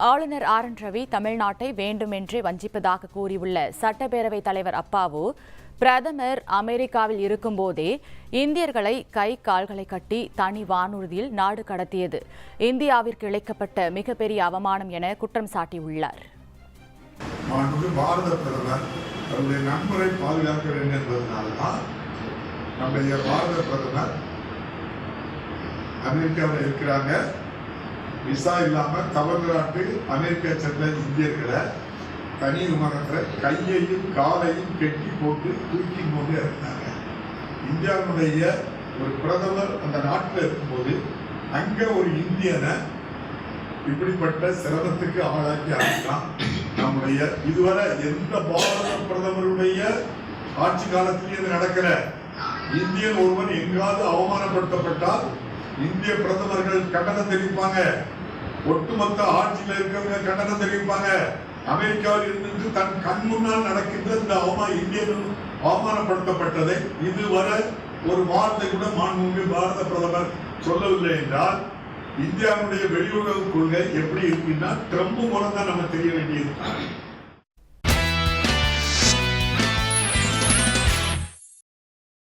ஆளுநர் R N Ravi தமிழ்நாட்டை வேண்டுமென்றே வஞ்சிப்பதாக கூறியுள்ள சட்டப்பேரவைத் தலைவர் அப்பாவு, பிரதமர் அமெரிக்காவில் இருக்கும்போதே இந்தியர்களை கை கால்களை கட்டி தனி வானூர்தியில் நாடு கடத்தியது இந்தியாவிற்கு இழைக்கப்பட்ட மிகப்பெரிய அவமானம் என குற்றம் சாட்டியுள்ளார். பாரத பிரதமர் தன்னுடைய நண்பரை பாதுகாக்க வேண்டும் என்பதனால்தான் நம்முடைய பாரத பிரதமர் அமெரிக்காவில் இருக்கிறாங்க. விசா இல்லாம தமிழ்நாட்டு அமெரிக்கா சென்ற இந்தியர்களை தனி விமானத்தில் கையையும் காலையும் கெட்டி போட்டு தூக்கி கொண்டு இருந்தாங்க. இந்தியாவுடைய ஒரு பிரதமர் அந்த நாட்டில் இருக்கும்போது அங்க ஒரு இந்தியனை இப்படிப்பட்ட சிரமத்துக்கு ஆளாக்கி அனுப்பினான். நம்முடைய இதுவரை எந்த பாரத பிரதமருடைய ஆட்சி காலத்திலேயே இது நடக்கல. இந்தியன் ஒருவன் எங்காவது அவமானப்படுத்தப்பட்டால் இந்திய பிரதமர்கள் கண்டனம் தெரிவிப்பாங்க, ஒட்டுமொத்த ஆட்சியில் இருக்கிறவங்க கண்டனம் தெரிவிப்பாங்க. அமெரிக்காவில் இருந்து தன் கண் முன்னால் நடக்கின்ற இந்த இந்தியர்கள் அவமானப்படுத்தப்பட்டதை இதுவரை ஒரு வார்த்தை கூட மாண்புமிகு பாரத பிரதமர் சொல்லவில்லை என்றால் இந்தியாவுடைய வெளியுறவு கொள்கை எப்படி இருக்குன்னா ட்ரம்ப் மூலம் தான் நம்ம தெரிய வேண்டியது.